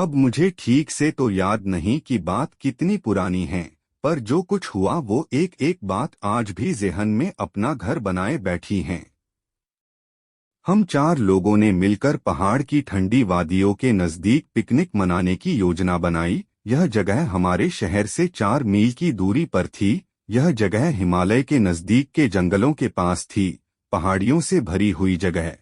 अब मुझे ठीक से तो याद नहीं कि बात कितनी पुरानी है, पर जो कुछ हुआ वो एक एक बात आज भी ज़हन में अपना घर बनाए बैठी हैं। हम 4 लोगों ने मिलकर पहाड़ की ठंडी वादियों के नजदीक पिकनिक मनाने की योजना बनाई। यह जगह हमारे शहर से 4 मील की दूरी पर थी। यह जगह हिमालय के नजदीक के जंगलों के पास थी, पहाड़ियों से भरी हुई जगह।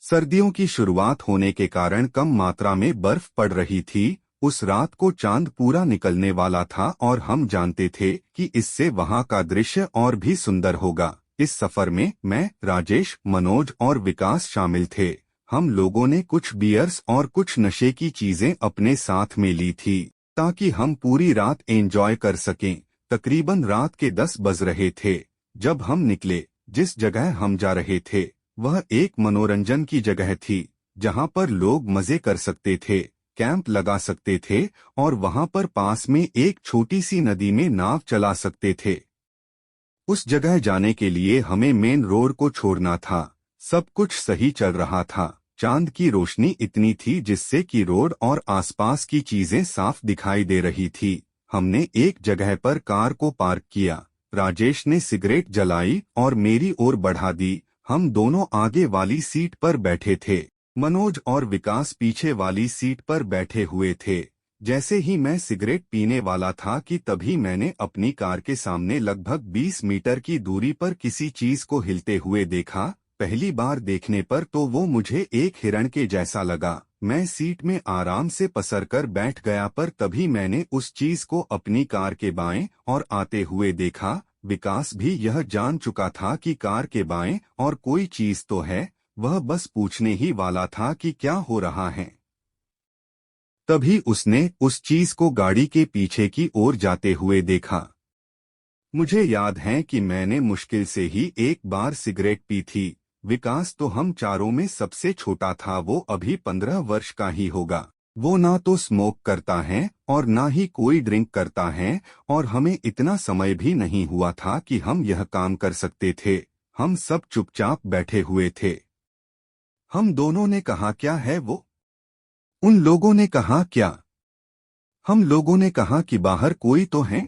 सर्दियों की शुरुआत होने के कारण कम मात्रा में बर्फ पड़ रही थी। उस रात को चांद पूरा निकलने वाला था और हम जानते थे कि इससे वहां का दृश्य और भी सुंदर होगा। इस सफर में मैं, राजेश, मनोज और विकास शामिल थे। हम लोगों ने कुछ बियर्स और कुछ नशे की चीजें अपने साथ में ली थी ताकि हम पूरी रात एंजॉय कर सकें। तकरीबन रात के 10 बज रहे थे जब हम निकले। जिस जगह हम जा रहे थे वह एक मनोरंजन की जगह थी, जहां पर लोग मजे कर सकते थे, कैंप लगा सकते थे और वहां पर पास में एक छोटी सी नदी में नाव चला सकते थे। उस जगह जाने के लिए हमें मेन रोड को छोड़ना था। सब कुछ सही चल रहा था। चांद की रोशनी इतनी थी जिससे कि रोड और आसपास की चीजें साफ दिखाई दे रही थी। हमने एक जगह पर कार को पार्क किया। राजेश ने सिगरेट जलाई और मेरी ओर बढ़ा दी। हम दोनों आगे वाली सीट पर बैठे थे, मनोज और विकास पीछे वाली सीट पर बैठे हुए थे। जैसे ही मैं सिगरेट पीने वाला था कि तभी मैंने अपनी कार के सामने लगभग 20 मीटर की दूरी पर किसी चीज को हिलते हुए देखा। पहली बार देखने पर तो वो मुझे एक हिरण के जैसा लगा। मैं सीट में आराम से पसरकर बैठ गया, पर तभी मैंने उस चीज को अपनी कार के बाएं और आते हुए देखा। विकास भी यह जान चुका था कि कार के बाएं और कोई चीज तो है। वह बस पूछने ही वाला था कि क्या हो रहा है। तभी उसने उस चीज को गाड़ी के पीछे की ओर जाते हुए देखा। मुझे याद है कि मैंने मुश्किल से ही एक बार सिगरेट पी थी। विकास तो हम चारों में सबसे छोटा था। वो अभी 15 वर्ष का ही होगा। वो ना तो स्मोक करता है और ना ही कोई ड्रिंक करता है, और हमें इतना समय भी नहीं हुआ था कि हम यह काम कर सकते थे। हम सब चुपचाप बैठे हुए थे। हम दोनों ने कहा, क्या है वो? उन लोगों ने कहा, क्या? हम लोगों ने कहा कि बाहर कोई तो है।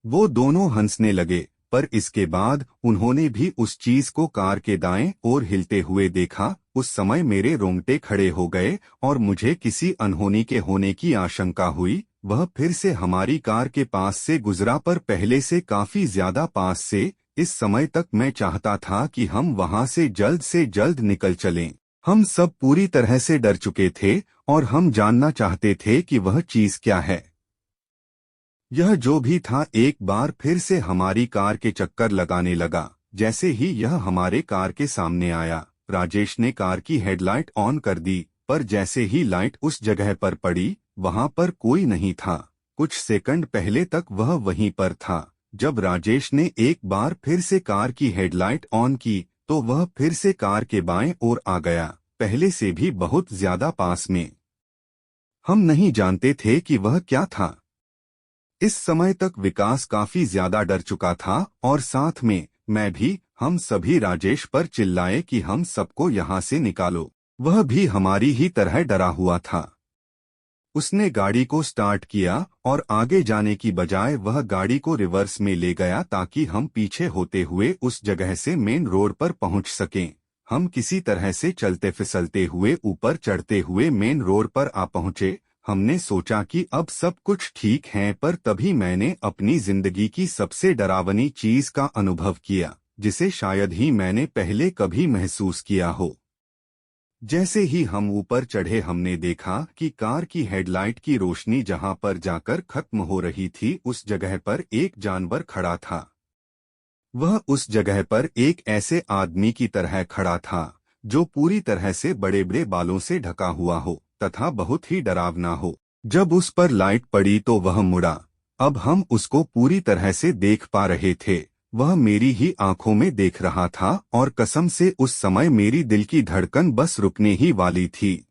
वो दोनों हंसने लगे, पर इसके बाद उन्होंने भी उस चीज को कार के दाएं ओर हिलते हुए देखा। उस समय मेरे रोंगटे खड़े हो गए और मुझे किसी अनहोनी के होने की आशंका हुई। वह फिर से हमारी कार के पास से गुजरा, पर पहले से काफी ज्यादा पास से। इस समय तक मैं चाहता था कि हम वहां से जल्द निकल चलें। हम सब पूरी तरह से डर चुके थे और हम जानना चाहते थे कि वह चीज क्या है। यह जो भी था एक बार फिर से हमारी कार के चक्कर लगाने लगा। जैसे ही यह हमारे कार के सामने आया, राजेश ने कार की हेडलाइट ऑन कर दी, पर जैसे ही लाइट उस जगह पर पड़ी, वहां पर कोई नहीं था। कुछ सेकंड पहले तक वह वहीं पर था। जब राजेश ने एक बार फिर से कार की हेडलाइट ऑन की, तो वह फिर से कार के बाएं ओर आ गया, पहले से भी बहुत ज्यादा पास में। हम नहीं जानते थे कि वह क्या था। इस समय तक विकास काफी ज्यादा डर चुका था और साथ में मैं भी। हम सभी राजेश पर चिल्लाए कि हम सबको यहाँ से निकालो। वह भी हमारी ही तरह डरा हुआ था। उसने गाड़ी को स्टार्ट किया और आगे जाने की बजाय वह गाड़ी को रिवर्स में ले गया ताकि हम पीछे होते हुए उस जगह से मेन रोड पर पहुंच सकें। हम किसी तरह से चलते फिसलते हुए ऊपर चढ़ते हुए मेन रोड पर आ पहुंचे। हमने सोचा कि अब सब कुछ ठीक है, पर तभी मैंने अपनी जिंदगी की सबसे डरावनी चीज का अनुभव किया, जिसे शायद ही मैंने पहले कभी महसूस किया हो। जैसे ही हम ऊपर चढ़े, हमने देखा कि कार की हेडलाइट की रोशनी जहां पर जाकर खत्म हो रही थी, उस जगह पर एक जानवर खड़ा था। वह उस जगह पर एक ऐसे आदमी की तरह खड़ा था जो पूरी तरह से बड़े बड़े बालों से ढका हुआ हो तथा बहुत ही डरावना हो। जब उस पर लाइट पड़ी तो वह मुड़ा। अब हम उसको पूरी तरह से देख पा रहे थे। वह मेरी ही आंखों में देख रहा था और कसम से उस समय मेरी दिल की धड़कन बस रुकने ही वाली थी।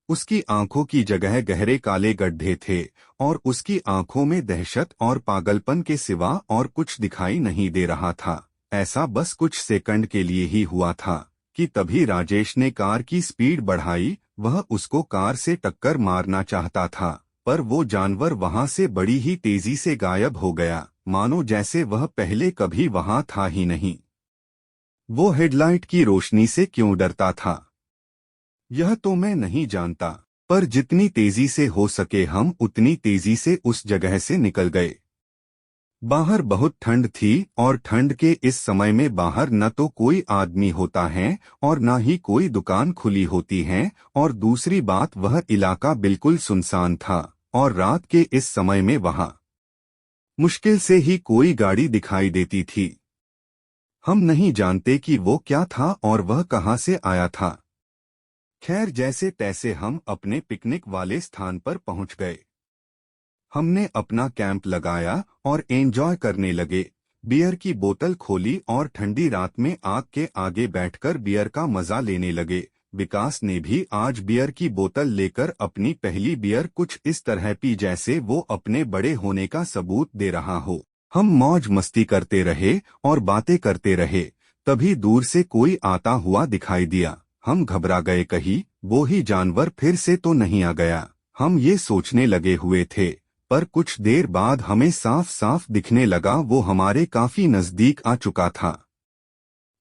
उसकी आंखों की जगह गहरे काले गड्ढे थे और उसकी आंखों में दहशत और पागलपन के सिवा और कुछ दिखाई नहीं दे रहा था। ऐसा बस कुछ सेकंड के लिए ही हुआ था कि तभी राजेश ने कार की स्पीड बढ़ाई। वह उसको कार से टक्कर मारना चाहता था, पर वो जानवर वहां से बड़ी ही तेजी से गायब हो गया, मानो जैसे वह पहले कभी वहां था ही नहीं। वो हेडलाइट की रोशनी से क्यों डरता था, यह तो मैं नहीं जानता, पर जितनी तेजी से हो सके हम उतनी तेजी से उस जगह से निकल गए। बाहर बहुत ठंड थी और ठंड के इस समय में बाहर न तो कोई आदमी होता है और न ही कोई दुकान खुली होती है, और दूसरी बात वह इलाका बिल्कुल सुनसान था और रात के इस समय में वहां मुश्किल से ही कोई गाड़ी दिखाई देती थी। हम नहीं जानते कि वो क्या था और वह कहां से आया था। खैर, जैसे तैसे हम अपने पिकनिक वाले स्थान पर पहुंच गए। हमने अपना कैंप लगाया और एंजॉय करने लगे। बियर की बोतल खोली और ठंडी रात में आग के आगे बैठकर बियर का मजा लेने लगे। विकास ने भी आज बियर की बोतल लेकर अपनी पहली बियर कुछ इस तरह पी जैसे वो अपने बड़े होने का सबूत दे रहा हो। हम मौज मस्ती करते रहे और बातें करते रहे। तभी दूर से कोई आता हुआ दिखाई दिया। हम घबरा गए, कहीं वो ही जानवर फिर से तो नहीं आ गया। हम ये सोचने लगे हुए थे, पर कुछ देर बाद हमें साफ साफ दिखने लगा वो हमारे काफी नजदीक आ चुका था।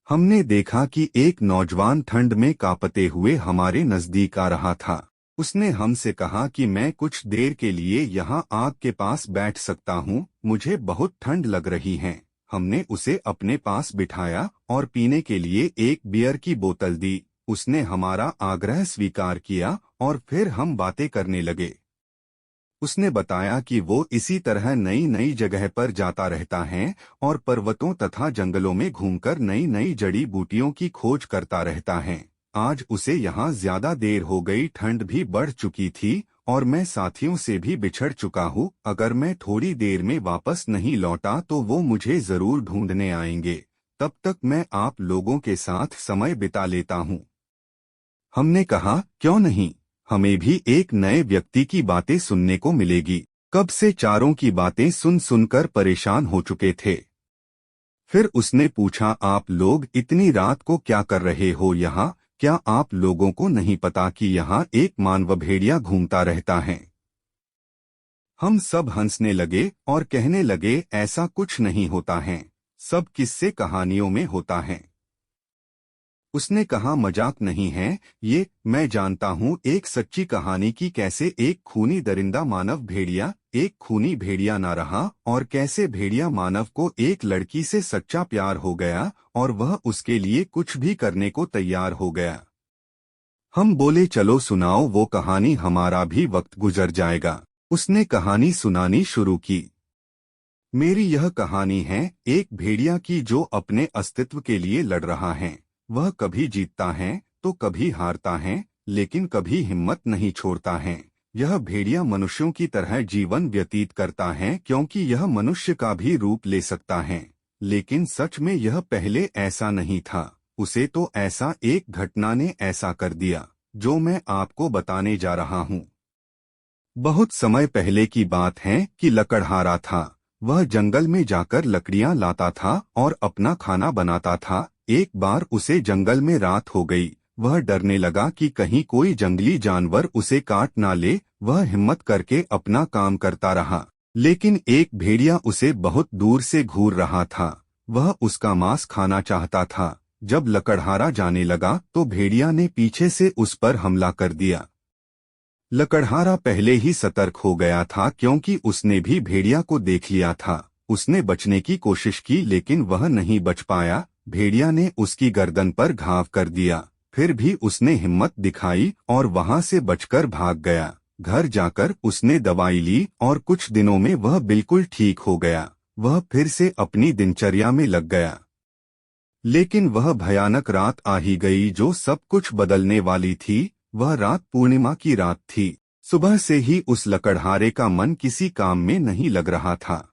हमने देखा कि एक नौजवान ठंड में कांपते हुए हमारे नजदीक आ रहा था। उसने हमसे कहा कि मैं कुछ देर के लिए यहाँ आग के पास बैठ सकता हूँ, मुझे बहुत ठंड लग रही है। हमने उसे अपने पास बिठाया और पीने के लिए एक बियर की बोतल दी। उसने हमारा आग्रह स्वीकार किया और फिर हम बातें करने लगे। उसने बताया कि वो इसी तरह नई नई जगह पर जाता रहता है और पर्वतों तथा जंगलों में घूमकर नई नई जड़ी बूटियों की खोज करता रहता है। आज उसे यहाँ ज्यादा देर हो गई, ठंड भी बढ़ चुकी थी और मैं साथियों से भी बिछड़ चुका हूँ। अगर मैं थोड़ी देर में वापस नहीं लौटा तो वो मुझे जरूर ढूंढने आएंगे। तब तक मैं आप लोगों के साथ समय बिता लेता हूँ। हमने कहा, क्यों नहीं, हमें भी एक नए व्यक्ति की बातें सुनने को मिलेगी। कब से चारों की बातें सुन सुनकर परेशान हो चुके थे। फिर उसने पूछा, आप लोग इतनी रात को क्या कर रहे हो यहाँ? क्या आप लोगों को नहीं पता कि यहाँ एक मानव भेड़िया घूमता रहता है? हम सब हंसने लगे और कहने लगे, ऐसा कुछ नहीं होता है, सब किस्से कहानियों में होता है। उसने कहा, मजाक नहीं है ये, मैं जानता हूँ एक सच्ची कहानी की कैसे एक खूनी दरिंदा मानव भेड़िया एक खूनी भेड़िया ना रहा और कैसे भेड़िया मानव को एक लड़की से सच्चा प्यार हो गया और वह उसके लिए कुछ भी करने को तैयार हो गया। हम बोले, चलो सुनाओ वो कहानी, हमारा भी वक्त गुजर जाएगा। उसने कहानी सुनानी शुरू की। मेरी यह कहानी है एक भेड़िया की जो अपने अस्तित्व के लिए लड़ रहा है। वह कभी जीतता है तो कभी हारता है, लेकिन कभी हिम्मत नहीं छोड़ता है। यह भेड़िया मनुष्यों की तरह जीवन व्यतीत करता है क्योंकि यह मनुष्य का भी रूप ले सकता है। लेकिन सच में यह पहले ऐसा नहीं था। उसे तो ऐसा एक घटना ने ऐसा कर दिया जो मैं आपको बताने जा रहा हूँ। बहुत समय पहले की बात है कि लकड़हारा था। वह जंगल में जाकर लकड़ियां लाता था और अपना खाना बनाता था। एक बार उसे जंगल में रात हो गई। वह डरने लगा कि कहीं कोई जंगली जानवर उसे काट ना ले। वह हिम्मत करके अपना काम करता रहा, लेकिन एक भेड़िया उसे बहुत दूर से घूर रहा था। वह उसका मांस खाना चाहता था। जब लकड़हारा जाने लगा तो भेड़िया ने पीछे से उस पर हमला कर दिया। लकड़हारा पहले ही सतर्क हो गया था क्योंकि उसने भी भेड़िया को देख लिया था। उसने बचने की कोशिश की लेकिन वह नहीं बच पाया। भेड़िया ने उसकी गर्दन पर घाव कर दिया। फिर भी उसने हिम्मत दिखाई और वहां से बचकर भाग गया। घर जाकर उसने दवाई ली और कुछ दिनों में वह बिल्कुल ठीक हो गया। वह फिर से अपनी दिनचर्या में लग गया। लेकिन वह भयानक रात आ ही गई जो सब कुछ बदलने वाली थी। वह रात पूर्णिमा की रात थी। सुबह से ही उस लकड़हारे का मन किसी काम में नहीं लग रहा था।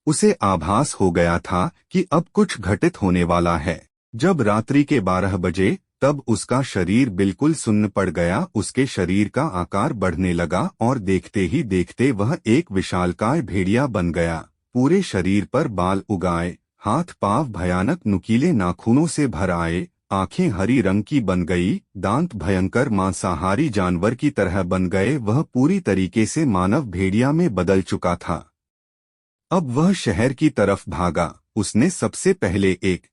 उसे आभास हो गया था कि अब कुछ घटित होने वाला है। जब रात्रि के 12 बजे तब उसका शरीर बिल्कुल सुन्न पड़ गया। उसके शरीर का आकार बढ़ने लगा और देखते ही देखते वह एक विशालकाय भेड़िया बन गया। पूरे शरीर पर बाल उगाए, हाथ पांव भयानक नुकीले नाखूनों से भर आए आंखें हरी रंग की बन गई, दांत भयंकर मांसाहारी जानवर की तरह बन गए। वह पूरी तरीके से मानव भेड़िया में बदल चुका था। अब वह शहर की तरफ भागा। उसने सबसे पहले एक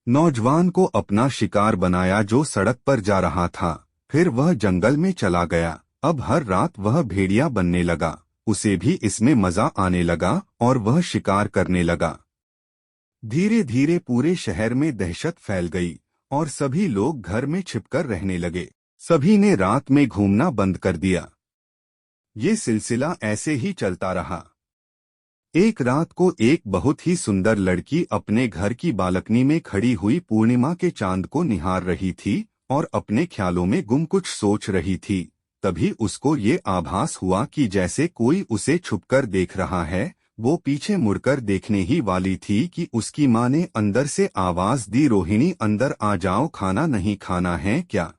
नौजवान को अपना शिकार बनाया जो सड़क पर जा रहा था। फिर वह जंगल में चला गया। अब हर रात वह भेड़िया बनने लगा। उसे भी इसमें मजा आने लगा और वह शिकार करने लगा। धीरे धीरे पूरे शहर में दहशत फैल गई और सभी लोग घर में छिपकर रहने लगे। सभी ने रात में घूमना बंद कर दिया। ये सिलसिला ऐसे ही चलता रहा। एक रात को एक बहुत ही सुंदर लड़की अपने घर की बालकनी में खड़ी हुई पूर्णिमा के चांद को निहार रही थी और अपने ख्यालों में गुम कुछ सोच रही थी। तभी उसको ये आभास हुआ कि जैसे कोई उसे छुपकर देख रहा है। वो पीछे मुड़कर देखने ही वाली थी कि उसकी माँ ने अंदर से आवाज दी, रोहिणी अंदर आ जाओ, खाना नहीं खाना है क्या?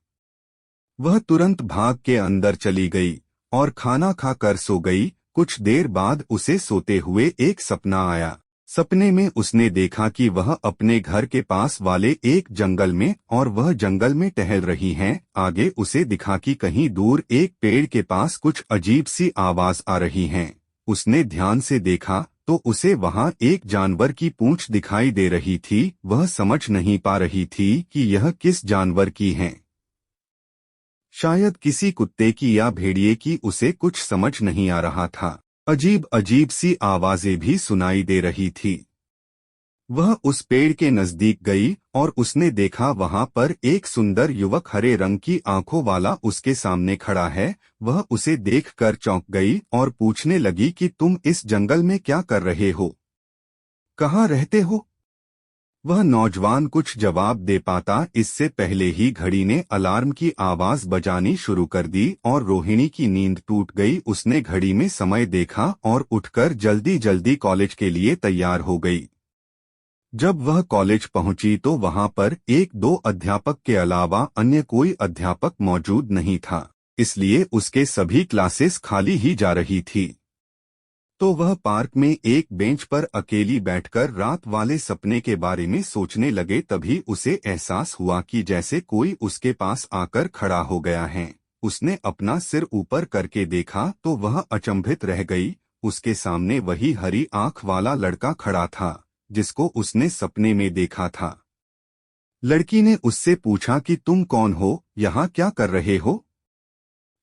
वह तुरंत भाग के अंदर चली गई और खाना खाकर सो गई। कुछ देर बाद उसे सोते हुए एक सपना आया। सपने में उसने देखा कि वह अपने घर के पास वाले एक जंगल में और वह जंगल में टहल रही हैं। आगे उसे दिखा कि कहीं दूर एक पेड़ के पास कुछ अजीब सी आवाज आ रही हैं। उसने ध्यान से देखा तो उसे वहां एक जानवर की पूंछ दिखाई दे रही थी। वह समझ नहीं पा रही थी कि यह किस जानवर की है। शायद किसी कुत्ते की या भेड़िए की, उसे कुछ समझ नहीं आ रहा था। अजीब अजीब सी आवाजें भी सुनाई दे रही थी। वह उस पेड़ के नजदीक गई और उसने देखा वहां पर एक सुंदर युवक हरे रंग की आंखों वाला उसके सामने खड़ा है। वह उसे देखकर चौंक गई और पूछने लगी कि तुम इस जंगल में क्या कर रहे हो, कहाँ रहते हो? वह नौजवान कुछ जवाब दे पाता इससे पहले ही घड़ी ने अलार्म की आवाज बजानी शुरू कर दी और रोहिणी की नींद टूट गई। उसने घड़ी में समय देखा और उठकर जल्दी जल्दी कॉलेज के लिए तैयार हो गई। जब वह कॉलेज पहुंची तो वहां पर एक दो अध्यापक के अलावा अन्य कोई अध्यापक मौजूद नहीं था, इसलिए उसके सभी क्लासेस खाली ही जा रही थी। तो वह पार्क में एक बेंच पर अकेली बैठकर रात वाले सपने के बारे में सोचने लगे। तभी उसे एहसास हुआ कि जैसे कोई उसके पास आकर खड़ा हो गया है। उसने अपना सिर ऊपर करके देखा तो वह अचंभित रह गई। उसके सामने वही हरी आंख वाला लड़का खड़ा था जिसको उसने सपने में देखा था। लड़की ने उससे पूछा कि तुम कौन हो, यहाँ क्या कर रहे हो?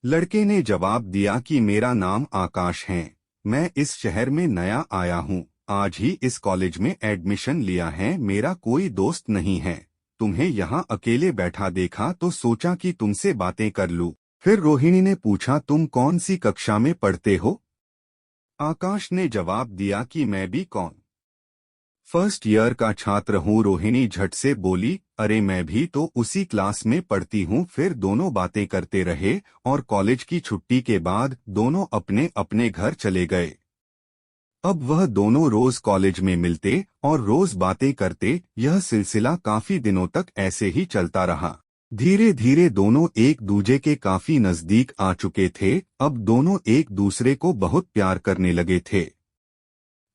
लड़के ने जवाब दिया कि मेरा नाम आकाश है, मैं इस शहर में नया आया हूँ, आज ही इस कॉलेज में एडमिशन लिया है, मेरा कोई दोस्त नहीं है। तुम्हें यहाँ अकेले बैठा देखा तो सोचा कि तुमसे बातें कर लूं। फिर रोहिणी ने पूछा तुम कौन सी कक्षा में पढ़ते हो? आकाश ने जवाब दिया कि मैं भी फर्स्ट ईयर का छात्र हूँ। रोहिणी झट से बोली, अरे मैं भी तो उसी क्लास में पढ़ती हूँ। फिर दोनों बातें करते रहे और कॉलेज की छुट्टी के बाद दोनों अपने अपने घर चले गए। अब वह दोनों रोज कॉलेज में मिलते और रोज बातें करते। यह सिलसिला काफी दिनों तक ऐसे ही चलता रहा। धीरे धीरे दोनों एक दूसरे के काफी नजदीक आ चुके थे। अब दोनों एक दूसरे को बहुत प्यार करने लगे थे।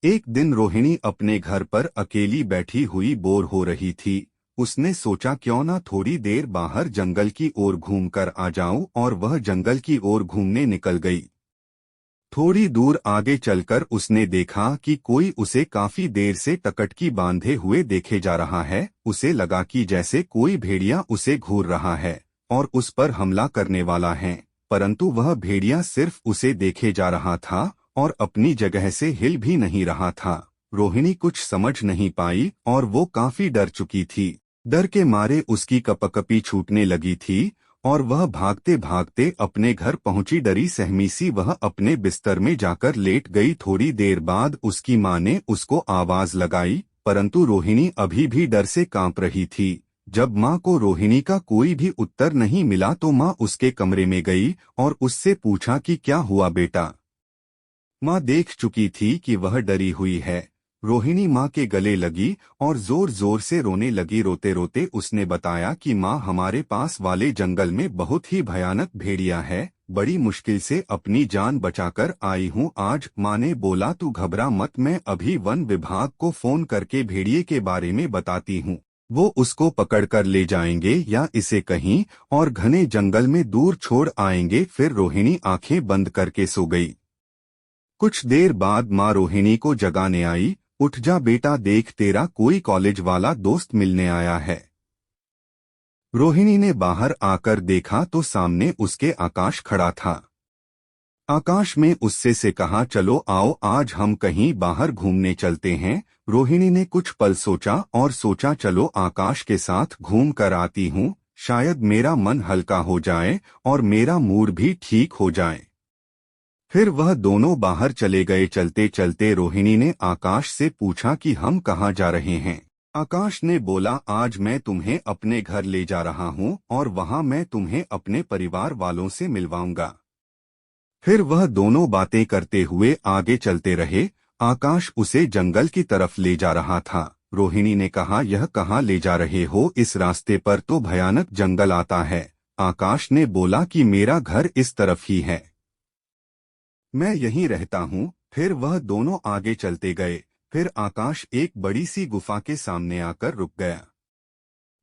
एक दिन रोहिणी अपने घर पर अकेली बैठी हुई बोर हो रही थी। उसने सोचा क्यों ना थोड़ी देर बाहर जंगल की ओर घूमकर आ जाऊं और वह जंगल की ओर घूमने निकल गई। थोड़ी दूर आगे चलकर उसने देखा कि कोई उसे काफी देर से टकटकी बांधे हुए देखे जा रहा है। उसे लगा कि जैसे कोई भेड़िया उसे घूर रहा है और उस पर हमला करने वाला है, परंतु वह भेड़िया सिर्फ उसे देखे जा रहा था और अपनी जगह से हिल भी नहीं रहा था। रोहिणी कुछ समझ नहीं पाई और वो काफी डर चुकी थी। डर के मारे उसकी कपकपी छूटने लगी थी और वह भागते भागते अपने घर पहुंची। डरी सहमी सी वह अपने बिस्तर में जाकर लेट गई। थोड़ी देर बाद उसकी माँ ने उसको आवाज लगाई, परंतु रोहिणी अभी भी डर से कांप रही थी। जब माँ को रोहिणी का कोई भी उत्तर नहीं मिला तो माँ उसके कमरे में गई और उससे पूछा कि क्या हुआ बेटा? माँ देख चुकी थी कि वह डरी हुई है। रोहिणी माँ के गले लगी और जोर जोर से रोने लगी। रोते रोते उसने बताया कि माँ, हमारे पास वाले जंगल में बहुत ही भयानक भेड़िया है, बड़ी मुश्किल से अपनी जान बचाकर आई हूँ आज। माँ ने बोला तू घबरा मत, मैं अभी वन विभाग को फोन करके भेड़िए के बारे में बताती हूँ। वो उसको पकड़कर ले जाएंगे या इसे कहीं और घने जंगल में दूर छोड़ आएंगे। फिर रोहिणी आंखें बंद करके सो गई। कुछ देर बाद माँ रोहिणी को जगाने आई। उठ जा बेटा, देख तेरा कोई कॉलेज वाला दोस्त मिलने आया है। रोहिणी ने बाहर आकर देखा तो सामने उसके आकाश खड़ा था। आकाश में उससे से कहा, चलो आओ आज हम कहीं बाहर घूमने चलते हैं। रोहिणी ने कुछ पल सोचा और सोचा, चलो आकाश के साथ घूम कर आती हूँ, शायद मेरा मन हल्का हो जाए और मेरा मूड भी ठीक हो जाए। फिर वह दोनों बाहर चले गए। चलते चलते रोहिणी ने आकाश से पूछा कि हम कहाँ जा रहे हैं। आकाश ने बोला, आज मैं तुम्हें अपने घर ले जा रहा हूँ और वहाँ मैं तुम्हें अपने परिवार वालों से मिलवाऊंगा। फिर वह दोनों बातें करते हुए आगे चलते रहे। आकाश उसे जंगल की तरफ ले जा रहा था। रोहिणी ने कहा, यह कहाँ ले जा रहे हो, इस रास्ते पर तो भयानक जंगल आता है। आकाश ने बोला कि मेरा घर इस तरफ ही है, मैं यहीं रहता हूँ। फिर वह दोनों आगे चलते गए। फिर आकाश एक बड़ी सी गुफा के सामने आकर रुक गया।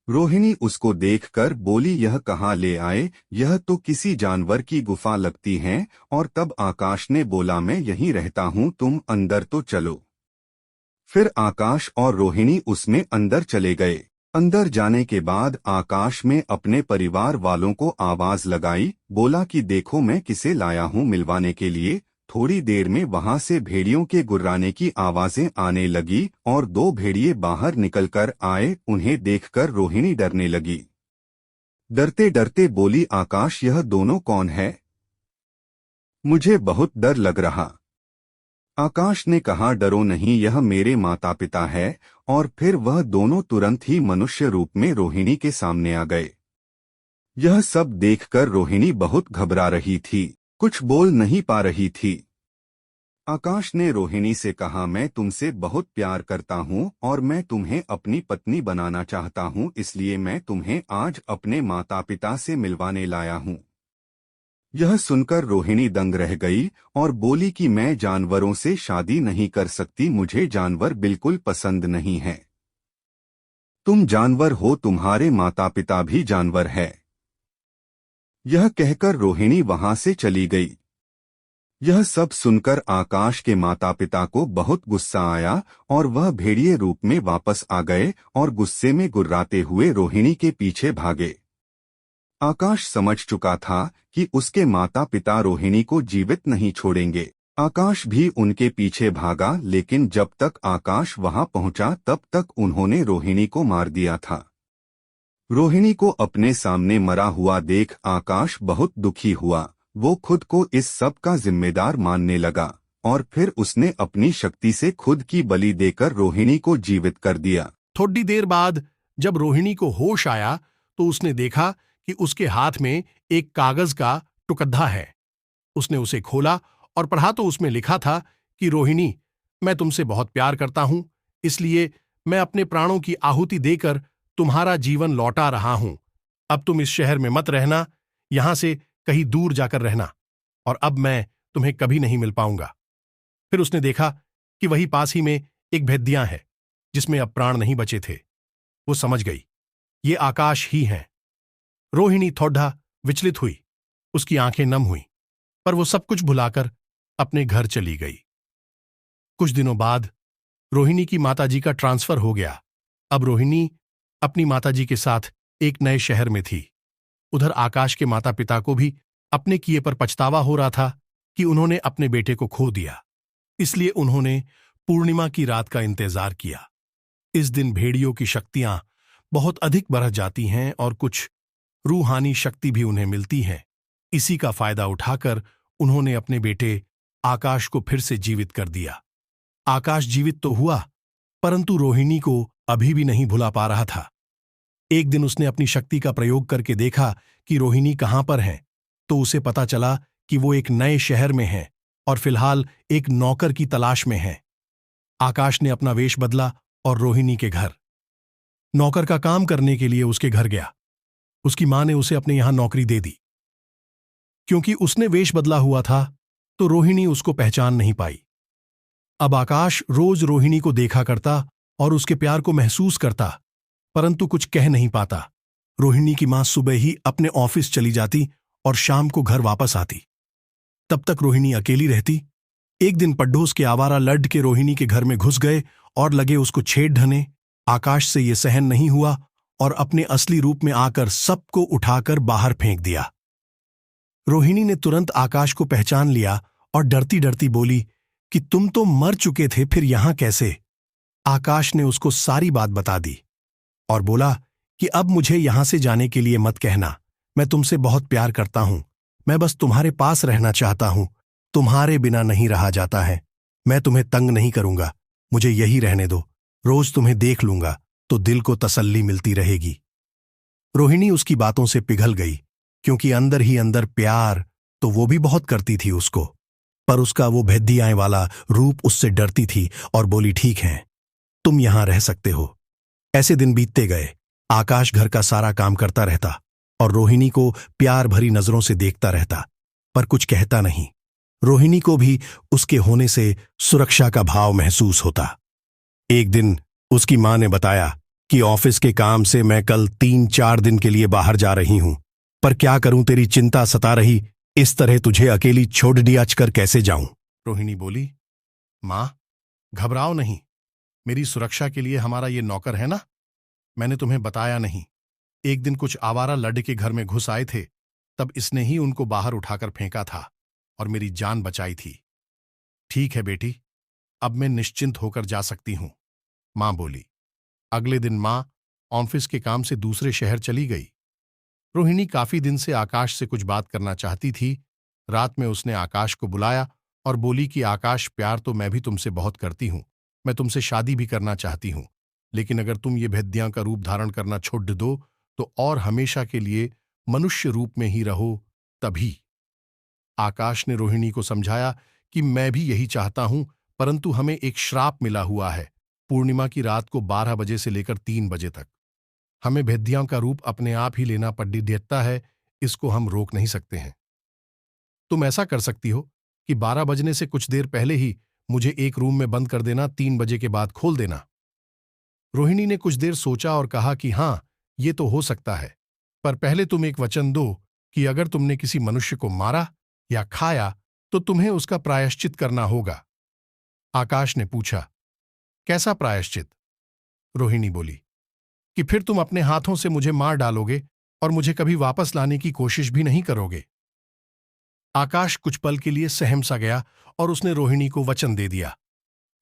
रोहिणी उसको देखकर बोली, यह कहाँ ले आए, यह तो किसी जानवर की गुफा लगती है। और तब आकाश ने बोला, मैं यहीं रहता हूँ, तुम अंदर तो चलो। फिर आकाश और रोहिणी उसमें अंदर चले गए। अंदर जाने के बाद आकाश में अपने परिवार वालों को आवाज लगाई, बोला कि देखो मैं किसे लाया हूँ मिलवाने के लिए। थोड़ी देर में वहां से भेड़ियों के गुर्राने की आवाजें आने लगी और दो भेड़िए बाहर निकलकर आए। उन्हें देखकर रोहिणी डरने लगी। डरते डरते बोली, आकाश यह दोनों कौन है, मुझे बहुत डर लग रहा। आकाश ने कहा, डरो नहीं, यह मेरे माता पिता है। और फिर वह दोनों तुरंत ही मनुष्य रूप में रोहिणी के सामने आ गए। यह सब देखकर रोहिणी बहुत घबरा रही थी, कुछ बोल नहीं पा रही थी। आकाश ने रोहिणी से कहा, मैं तुमसे बहुत प्यार करता हूँ और मैं तुम्हें अपनी पत्नी बनाना चाहता हूँ, इसलिए मैं तुम्हें आज अपने माता पिता से मिलवाने लाया हूँ। यह सुनकर रोहिणी दंग रह गई और बोली कि मैं जानवरों से शादी नहीं कर सकती, मुझे जानवर बिल्कुल पसंद नहीं है। तुम जानवर हो, तुम्हारे माता पिता भी जानवर है। यह कहकर रोहिणी वहां से चली गई। यह सब सुनकर आकाश के माता पिता को बहुत गुस्सा आया और वह भेड़िए रूप में वापस आ गए और गुस्से में गुर्राते हुए रोहिणी के पीछे भागे। आकाश समझ चुका था कि उसके माता पिता रोहिणी को जीवित नहीं छोड़ेंगे। आकाश भी उनके पीछे भागा, लेकिन जब तक आकाश वहां पहुंचा तब तक उन्होंने रोहिणी को मार दिया था। रोहिणी को अपने सामने मरा हुआ देख आकाश बहुत दुखी हुआ। वो खुद को इस सब का जिम्मेदार मानने लगा और फिर उसने अपनी शक्ति से खुद की बलि देकर रोहिणी को जीवित कर दिया। थोड़ी देर बाद जब रोहिणी को होश आया तो उसने देखा कि उसके हाथ में एक कागज का टुकड़ा है। उसने उसे खोला और पढ़ा तो उसमें लिखा था कि रोहिणी, मैं तुमसे बहुत प्यार करता हूं, इसलिए मैं अपने प्राणों की आहुति देकर तुम्हारा जीवन लौटा रहा हूं। अब तुम इस शहर में मत रहना, यहां से कहीं दूर जाकर रहना, और अब मैं तुम्हें कभी नहीं मिल पाऊंगा। फिर उसने देखा कि वही पास ही में एक भेदिया है जिसमें अब प्राण नहीं बचे थे। वो समझ गई, ये आकाश ही हैं। रोहिणी थोड़ा विचलित हुई, उसकी आंखें नम हुईं, पर वो सब कुछ भुलाकर अपने घर चली गई। कुछ दिनों बाद रोहिणी की माताजी का ट्रांसफर हो गया। अब रोहिणी अपनी माताजी के साथ एक नए शहर में थी। उधर आकाश के माता पिता को भी अपने किए पर पछतावा हो रहा था कि उन्होंने अपने बेटे को खो दिया। इसलिए उन्होंने पूर्णिमा की रात का इंतजार किया। इस दिन भेड़ियों की शक्तियां बहुत अधिक बढ़ जाती हैं और कुछ रूहानी शक्ति भी उन्हें मिलती है। इसी का फायदा उठाकर उन्होंने अपने बेटे आकाश को फिर से जीवित कर दिया। आकाश जीवित तो हुआ, परंतु रोहिणी को अभी भी नहीं भुला पा रहा था। एक दिन उसने अपनी शक्ति का प्रयोग करके देखा कि रोहिणी कहां पर है, तो उसे पता चला कि वो एक नए शहर में है और फिलहाल एक नौकर की तलाश में है। आकाश ने अपना वेश बदला और रोहिणी के घर नौकर का काम करने के लिए उसके घर गया। उसकी मां ने उसे अपने यहां नौकरी दे दी। क्योंकि उसने वेश बदला हुआ था तो रोहिणी उसको पहचान नहीं पाई। अब आकाश रोज रोहिणी को देखा करता और उसके प्यार को महसूस करता, परंतु कुछ कह नहीं पाता। रोहिणी की मां सुबह ही अपने ऑफिस चली जाती और शाम को घर वापस आती। तब तक रोहिणी अकेली रहती। एक दिन पड्ढोस के आवारा लड्ड के रोहिणी के घर में घुस गए और लगे उसको छेड़ ढने। आकाश से ये सहन नहीं हुआ और अपने असली रूप में आकर सबको उठाकर बाहर फेंक दिया। रोहिणी ने तुरंत आकाश को पहचान लिया और डरती डरती बोली कि तुम तो मर चुके थे, फिर यहां कैसे? आकाश ने उसको सारी बात बता दी और बोला कि अब मुझे यहां से जाने के लिए मत कहना। मैं तुमसे बहुत प्यार करता हूं। मैं बस तुम्हारे पास रहना चाहता हूं। तुम्हारे बिना नहीं रहा जाता है। मैं तुम्हें तंग नहीं करूंगा। मुझे यही रहने दो। रोज तुम्हें देख लूंगा तो दिल को तसल्ली मिलती रहेगी। रोहिणी उसकी बातों से पिघल गई, क्योंकि अंदर ही अंदर प्यार तो वो भी बहुत करती थी उसको, पर उसका वो भेदियाएं वाला रूप उससे डरती थी और बोली, ठीक है, तुम यहां रह सकते हो। ऐसे दिन बीतते गए। आकाश घर का सारा काम करता रहता और रोहिणी को प्यार भरी नजरों से देखता रहता, पर कुछ कहता नहीं। रोहिणी को भी उसके होने से सुरक्षा का भाव महसूस होता। एक दिन उसकी मां ने बताया कि ऑफिस के काम से मैं कल 3-4 दिन के लिए बाहर जा रही हूं, पर क्या करूं, तेरी चिंता सता रही। इस तरह तुझे अकेली छोड़ दिया कर कैसे जाऊं? रोहिणी बोली, मां, घबराओ नहीं। मेरी सुरक्षा के लिए हमारा ये नौकर है ना। मैंने तुम्हें बताया नहीं, एक दिन कुछ आवारा लड्ड के घर में घुस आए थे, तब इसने ही उनको बाहर उठाकर फेंका था और मेरी जान बचाई थी। ठीक है बेटी, अब मैं निश्चिंत होकर जा सकती हूं, मां बोली। अगले दिन मां ऑफिस के काम से दूसरे शहर चली गई। रोहिणी काफी दिन से आकाश से कुछ बात करना चाहती थी। रात में उसने आकाश को बुलाया और बोली कि आकाश, प्यार तो मैं भी तुमसे बहुत करती हूं। मैं तुमसे शादी भी करना चाहती हूं, लेकिन अगर तुम ये भेद्यां का रूप धारण करना छोड़ दो तो और हमेशा के लिए मनुष्य रूप में ही रहो, तभी। आकाश ने रोहिणी को समझाया कि मैं भी यही चाहता हूं, परंतु हमें एक श्राप मिला हुआ है, पूर्णिमा की रात को 12 बजे से लेकर 3 बजे तक। हमें भेद्यां का रूप अपने आप ही लेना पड़ी देता है, इसको हम रोक नहीं सकते हैं। तुम ऐसा कर सकती हो कि 12 बजने से कुछ देर पहले ही मुझे एक रूम में बंद कर देना, 3 बजे के बाद खोल देना। रोहिणी ने कुछ देर सोचा और कहा कि हां, ये तो हो सकता है, पर पहले तुम एक वचन दो कि अगर तुमने किसी मनुष्य को मारा या खाया तो तुम्हें उसका प्रायश्चित करना होगा। आकाश ने पूछा, कैसा प्रायश्चित? रोहिणी बोली कि फिर तुम अपने हाथों से मुझे मार डालोगे और मुझे कभी वापस लाने की कोशिश भी नहीं करोगे। आकाश कुछ पल के लिए सहम सा गया और उसने रोहिणी को वचन दे दिया,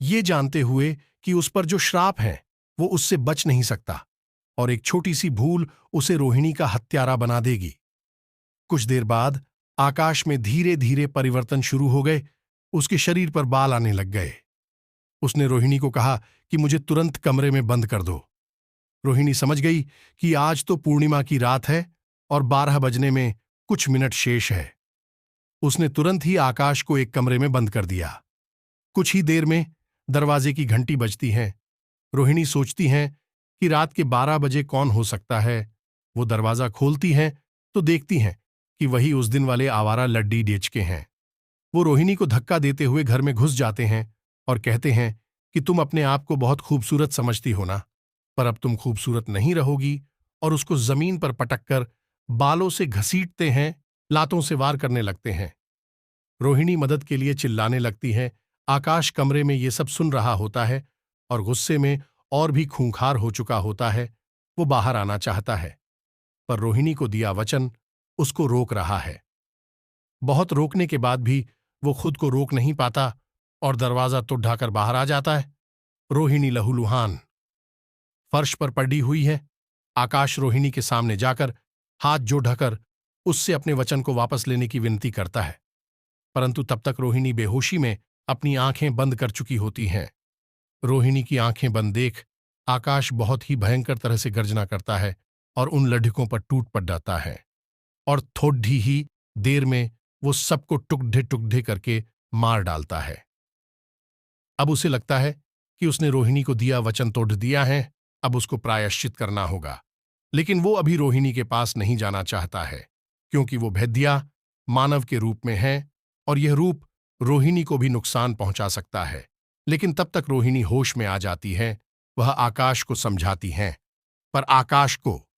ये जानते हुए कि उस पर जो श्राप है वो उससे बच नहीं सकता और एक छोटी सी भूल उसे रोहिणी का हत्यारा बना देगी। कुछ देर बाद आकाश में धीरे धीरे परिवर्तन शुरू हो गए। उसके शरीर पर बाल आने लग गए। उसने रोहिणी को कहा कि मुझे तुरंत कमरे में बंद कर दो। रोहिणी समझ गई कि आज तो पूर्णिमा की रात है और 12 बजने में कुछ मिनट शेष है। उसने तुरंत ही आकाश को एक कमरे में बंद कर दिया। कुछ ही देर में दरवाजे की घंटी बजती है। रोहिणी सोचती हैं कि रात के 12 बजे कौन हो सकता है। वो दरवाजा खोलती हैं तो देखती हैं कि वही उस दिन वाले आवारा लड्डी डेचके हैं। वो रोहिणी को धक्का देते हुए घर में घुस जाते हैं और कहते हैं कि तुम अपने आप को बहुत खूबसूरत समझती हो ना, पर अब तुम खूबसूरत नहीं रहोगी, और उसको जमीन पर पटककर बालों से घसीटते हैं, लातों से वार करने लगते हैं। रोहिणी मदद के लिए चिल्लाने लगती है। आकाश कमरे में ये सब सुन रहा होता है और गुस्से में और भी खूंखार हो चुका होता है। वो बाहर आना चाहता है, पर रोहिणी को दिया वचन उसको रोक रहा है। बहुत रोकने के बाद भी वो खुद को रोक नहीं पाता और दरवाजा तो ढाकर बाहर आ जाता है। रोहिणी लहूलुहान फर्श पर पड़ी हुई है। आकाश रोहिणी के सामने जाकर हाथ जो ढकर उससे अपने वचन को वापस लेने की विनती करता है, परंतु तब तक रोहिणी बेहोशी में अपनी आंखें बंद कर चुकी होती हैं। रोहिणी की आंखें बंद देख आकाश बहुत ही भयंकर तरह से गर्जना करता है और उन लड्ढकों पर टूट पड़ जाता है, और थोड़ी ही देर में वो सबको टुकड़े टुकड़े करके मार डालता है। अब उसे लगता है कि उसने रोहिणी को दिया वचन तोड़ दिया है, अब उसको प्रायश्चित करना होगा। लेकिन वो अभी रोहिणी के पास नहीं जाना चाहता है, क्योंकि वो भेद्या मानव के रूप में है और यह रूप रोहिणी को भी नुकसान पहुंचा सकता है। लेकिन तब तक रोहिणी होश में आ जाती है। वह आकाश को समझाती हैं, पर आकाश को।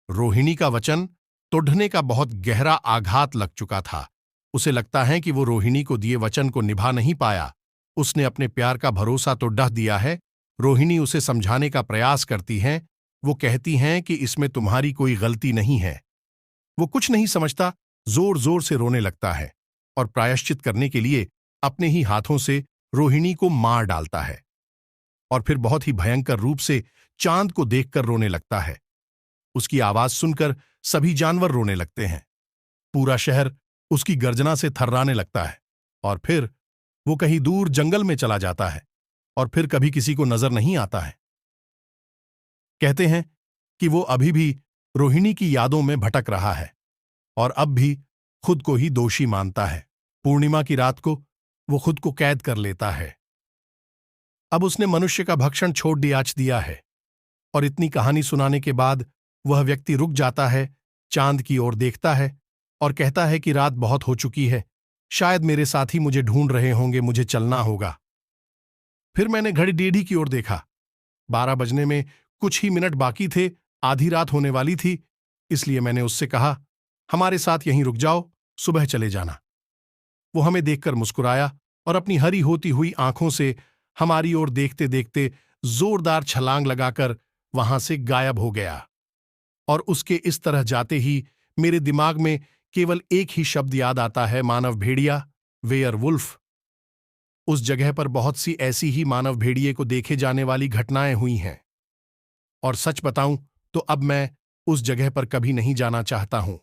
रोहिणी का वचन तोड़ने का बहुत गहरा आघात लग चुका था। उसे लगता है कि वो रोहिणी को दिए वचन को निभा नहीं पाया। उसने अपने प्यार का भरोसा तो ढह दिया है। रोहिणी उसे समझाने का प्रयास करती हैं। वो कहती हैं कि इसमें तुम्हारी कोई गलती नहीं है। वो कुछ नहीं समझता, जोर जोर से रोने लगता है और प्रायश्चित करने के लिए अपने ही हाथों से रोहिणी को मार डालता है और फिर बहुत ही भयंकर रूप से चांद को देखकर रोने लगता है। उसकी आवाज सुनकर सभी जानवर रोने लगते हैं। पूरा शहर उसकी गर्जना से थर्राने लगता है और फिर वो कहीं दूर जंगल में चला जाता है और फिर कभी किसी को नजर नहीं आता है। कहते हैं कि वो अभी भी रोहिणी की यादों में भटक रहा है और अब भी खुद को ही दोषी मानता है। पूर्णिमा की रात को वो खुद को कैद कर लेता है। अब उसने मनुष्य का भक्षण छोड़ दिया है और इतनी कहानी सुनाने के बाद वह व्यक्ति रुक जाता है, चांद की ओर देखता है और कहता है कि रात बहुत हो चुकी है, शायद मेरे साथी मुझे ढूंढ रहे होंगे, मुझे चलना होगा। फिर मैंने घड़ी टेढ़ी की ओर देखा। 12 बजने में कुछ ही मिनट बाकी थे, आधी रात होने वाली थी। इसलिए मैंने उससे कहा, हमारे साथ यहीं रुक जाओ, सुबह चले जाना। वो हमें देखकर मुस्कुराया और अपनी हरी होती हुई आंखों से हमारी ओर देखते देखते जोरदार छलांग लगाकर वहां से गायब हो गया। और उसके इस तरह जाते ही मेरे दिमाग में केवल एक ही शब्द याद आता है, मानव भेड़िया, वेयरवुल्फ। उस जगह पर बहुत सी ऐसी ही मानव भेड़िए को देखे जाने वाली घटनाएं हुई हैं और सच बताऊं तो अब मैं उस जगह पर कभी नहीं जाना चाहता हूं।